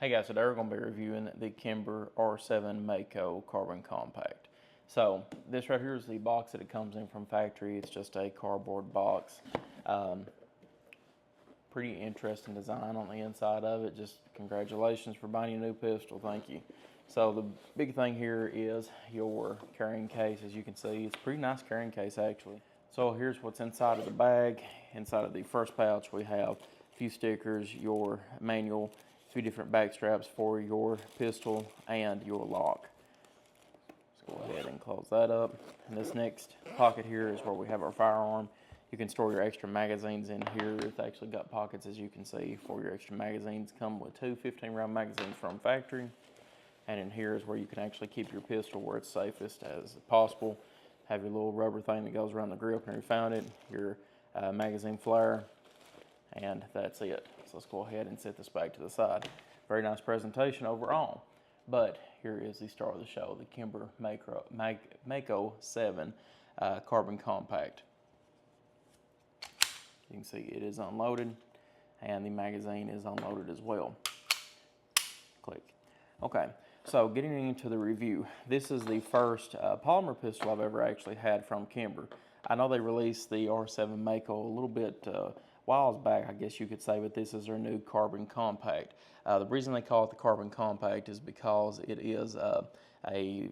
Hey guys, today we're going to be reviewing the Kimber R7 Mako Carbon Compact. So this right here is the box that it comes in from factory. It's just a cardboard box. Pretty interesting design on the inside of it. Just congratulations for buying a new pistol. Thank you. So the big thing here is your carrying case. As you can see, it's a pretty nice carrying case actually. So here's what's inside of the bag. Inside of the first pouch we have a few stickers, your manual, a few different back straps for your pistol and your lock. Let's go ahead and close that up. And this next pocket here is where we have our firearm. You can store your extra magazines in here. It's actually got pockets, as you can see, for your extra magazines. Come with two 15-round magazines from factory. And in here is where you can actually keep your pistol where it's safest as possible. Have your little rubber thing that goes around the grip when you found it, your magazine flare, and that's it. So let's go ahead and set this back to the side. Very nice presentation overall. But here is the star of the show, the Kimber Mako 7 Carbon Compact. You can see it is unloaded, and the magazine is unloaded as well. Click. Okay, so getting into the review. This is the first polymer pistol I've ever actually had from Kimber. I know they released the R7 Mako a little bit whiles back, I guess you could say, but this is their new Carbon Compact. The reason they call it the Carbon Compact is because it is a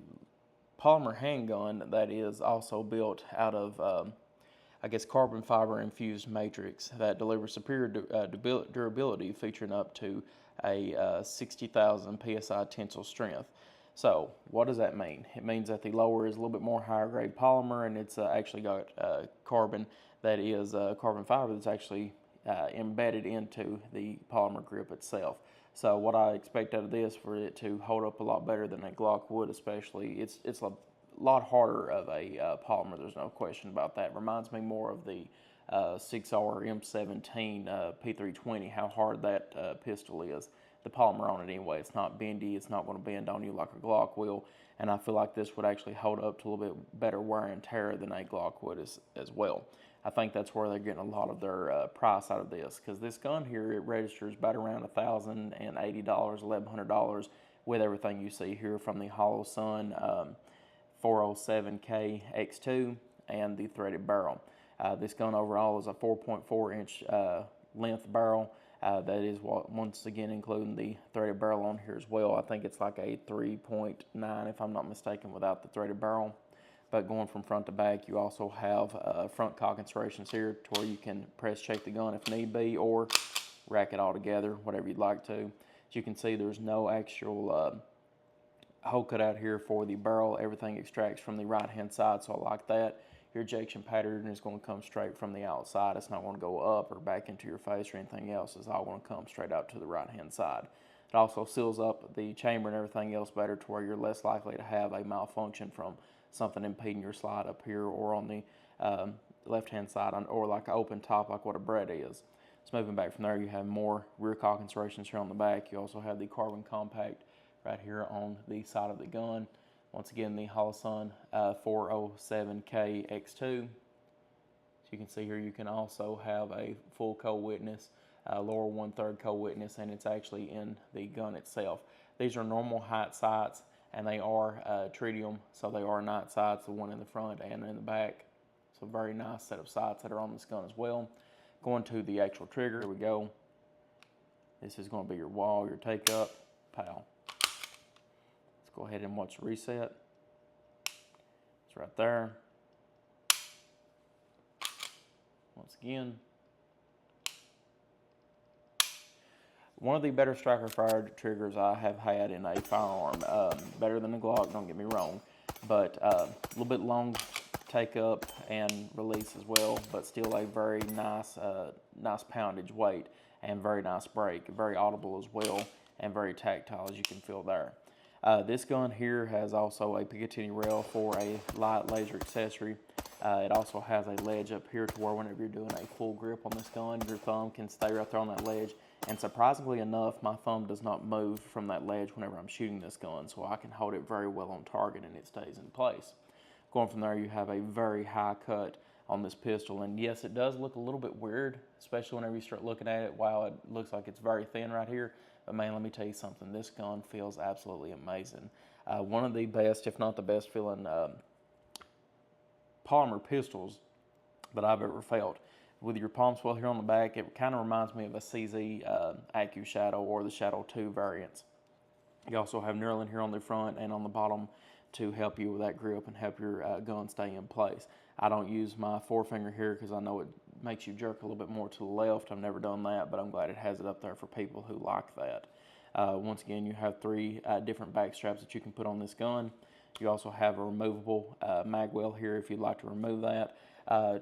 polymer handgun that is also built out of I guess carbon fiber infused matrix that delivers superior durability, featuring up to a 60,000 psi tensile strength. So what does that mean? It means that the lower is a little bit more higher grade polymer, and it's actually got carbon that is carbon fiber that's actually embedded into the polymer grip itself. So what I expect out of this, for it to hold up a lot better than a Glock would, especially, it's a lot harder of a polymer, there's no question about that. Reminds me more of the 6R M17 P320, how hard that pistol is. The polymer on it anyway, it's not bendy, it's not going to bend on you like a Glock will, and I feel like this would actually hold up to a little bit better wear and tear than a Glock would as well. I think that's where they're getting a lot of their price out of this, because this gun here, it registers about around $1,080, $1,100 with everything you see here, from the Hollow Sun 407K X2 and the threaded barrel. This gun overall is a 4.4 inch length barrel. That is once again including the threaded barrel on here as well. I think it's like a 3.9 if I'm not mistaken without the threaded barrel. But going from front to back, you also have front cock insertions here to where you can press check the gun if need be, or rack it all together, whatever you'd like to. As you can see, there's no actual hole cut out here for the barrel. Everything extracts from the right hand side, so I like that. Your ejection pattern is going to come straight from the outside. It's not going to go up or back into your face or anything else. It's all going to come straight out to the right hand side. It also seals up the chamber and everything else better, to where you're less likely to have a malfunction from something impeding your slide up here or on the left hand side, or like an open top like what a Brett is. So moving back from there, you have more rear cock insertions here on the back. You also have the Carbon Compact right here on the side of the gun. Once again, the Hollow Sun 407K X2. As you can see here, you can also have a full co-witness, lower 1/3 co-witness, and it's actually in the gun itself. These are normal height sights, and they are tritium, so they are night sights, the one in the front and in the back. So very nice set of sights that are on this gun as well. Going to the actual trigger, here we go. This is going to be your wall, your take up, pow. Go ahead and watch the reset. It's right there. Once again. One of the better striker fired triggers I have had in a firearm. Better than a Glock, don't get me wrong. But a little bit long take up and release as well, but still a very nice, nice poundage weight and very nice break. Very audible as well, and very tactile, as you can feel there. This gun here has also a Picatinny rail for a light laser accessory. It also has a ledge up here to where whenever you're doing a full grip on this gun, your thumb can stay right there on that ledge. And surprisingly enough, my thumb does not move from that ledge whenever I'm shooting this gun, so I can hold it very well on target and it stays in place. Going from there, you have a very high cut on this pistol, and yes, it does look a little bit weird, especially whenever you start looking at it. While it looks like it's very thin right here, But man, let me tell you something, this gun feels absolutely amazing. One of the best, if not the best feeling polymer pistols that I've ever felt. With your palm swell here on the back, it kind of reminds me of a CZ Accu Shadow or the Shadow 2 variants. You also have knurling here on the front and on the bottom to help you with that grip and help your gun stay in place. I don't use my forefinger here because I know it makes you jerk a little bit more to the left. I've never done that, but I'm glad it has it up there for people who like that. Once again, you have three different back straps that you can put on this gun. You also have a removable mag well here if you'd like to remove that.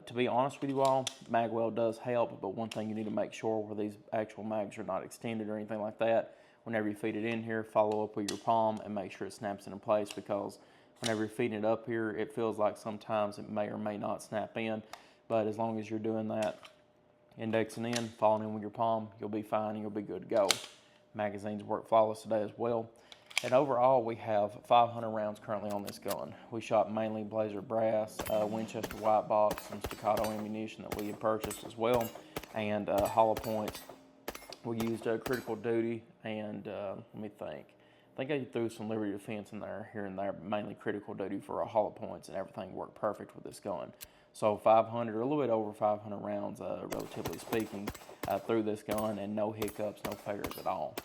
To be honest with you all, mag well does help, but one thing you need to make sure where these actual mags are not extended or anything like that, whenever you feed it in here, follow up with your palm and make sure it snaps into place, because whenever you're feeding it up here, it feels like sometimes it may or may not snap in, but as long as you're doing that, indexing in, falling in with your palm, you'll be fine and you'll be good to go. Magazines work flawless today as well. And overall, we have 500 rounds currently on this gun. We shot mainly Blazer brass, Winchester white box, some staccato ammunition that we had purchased as well, and hollow points. We used critical duty and let me think. I think I threw some Liberty Defense in there, here and there, but mainly critical duty for our hollow points, and everything worked perfect with this gun. So 500, or a little bit over 500 rounds, relatively speaking, through this gun, and no hiccups, no failures at all.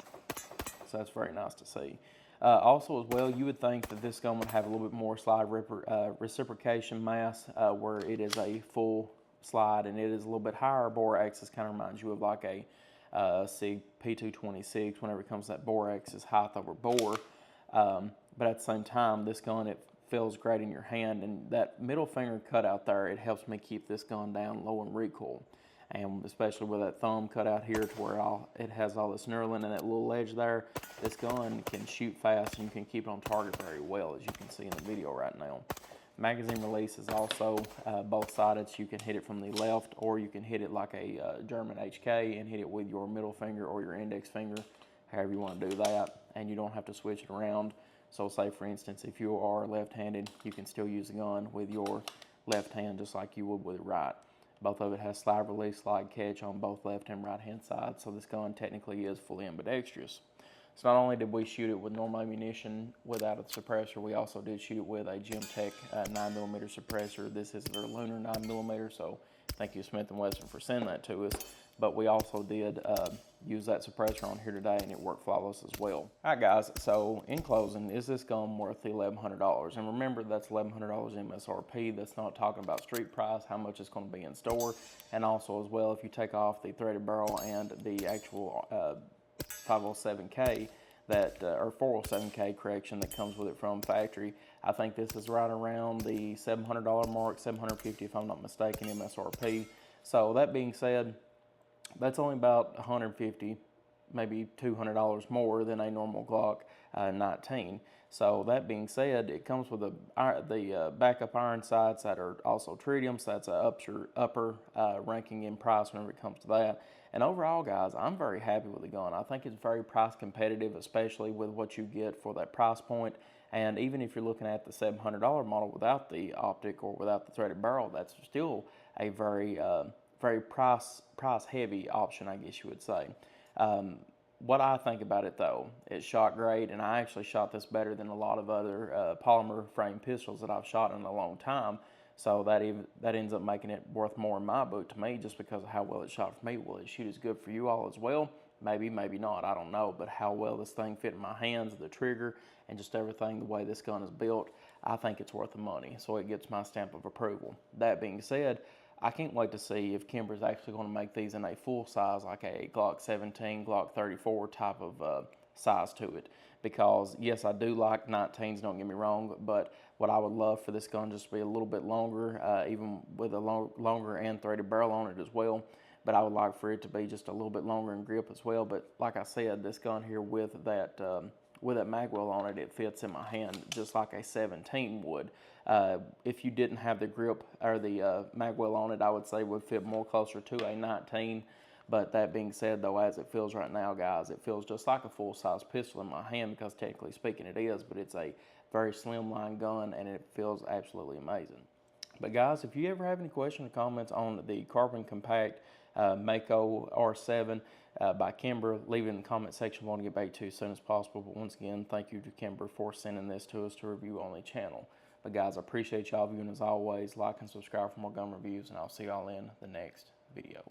So that's very nice to see. Also as well, you would think that this gun would have a little bit more slide reciprocation mass, where it is a full slide and it is a little bit higher bore axis. Kind of reminds you of like a SIG P226 whenever it comes to that bore axis, height over bore. But at the same time, this gun, it feels great in your hand, and that middle finger cut out there, it helps me keep this gun down low in recoil. And especially with that thumb cut out here to where it has all this knurling and that little edge there, this gun can shoot fast and you can keep it on target very well, as you can see in the video right now. Magazine release is also both-sided, so you can hit it from the left, or you can hit it like a German HK and hit it with your middle finger or your index finger, however you want to do that, and you don't have to switch it around. So say for instance, if you are left-handed, you can still use the gun with your left hand just like you would with the right. Both of it has slide release, slide catch on both left and right hand side, so this gun technically is fully ambidextrous. So not only did we shoot it with normal ammunition without a suppressor, we also did shoot it with a Gemtech 9mm suppressor. This is their Lunar 9mm, so thank you Smith & Wesson for sending that to us. But we also did use that suppressor on here today, and it worked flawless as well. All right, guys, so in closing, is this gun worth the $1,100? And remember, that's $1,100 MSRP. That's not talking about street price, how much it's going to be in store. And also as well, if you take off the threaded barrel and the actual 507K, or 407K correction that comes with it from factory, I think this is right around the $700 mark, $750 if I'm not mistaken, MSRP. So that being said, that's only about $150, maybe $200 more than a normal Glock 19. So that being said, it comes with the backup iron sights that are also tritium, so that's an upper ranking in price whenever it comes to that. And overall, guys, I'm very happy with the gun. I think it's very price competitive, especially with what you get for that price point. And even if you're looking at the $700 model without the optic or without the threaded barrel, that's still a very price heavy option, I guess you would say. What I think about it though, it shot great, and I actually shot this better than a lot of other polymer frame pistols that I've shot in a long time. So that ends up making it worth more in my book to me, just because of how well it shot for me. Will it shoot as good for you all as well? Maybe, maybe not, I don't know. But how well this thing fit in my hands, the trigger, and just everything, the way this gun is built, I think it's worth the money. So it gets my stamp of approval. That being said, I can't wait to see if Kimber's actually going to make these in a full size, like a Glock 17, Glock 34 type of size to it. Because yes, I do like 19s, don't get me wrong, but what I would love for this gun just to be a little bit longer, even with a longer and threaded barrel on it as well. But I would like for it to be just a little bit longer in grip as well. But like I said, this gun here with that magwell on it, it fits in my hand just like a 17 would. If you didn't have the grip or the magwell on it, I would say would fit more closer to a 19. But that being said, though, as it feels right now, guys, it feels just like a full-size pistol in my hand, because technically speaking it is, but it's a very slimline gun and it feels absolutely amazing. But guys, if you ever have any questions or comments on the Carbon Compact Mako R7 by Kimber, leave it in the comment section. We want to get back to you as soon as possible. But once again, thank you to Kimber for sending this to us to review on the channel. But guys, I appreciate y'all viewing as always. Like and subscribe for more gun reviews, and I'll see y'all in the next video.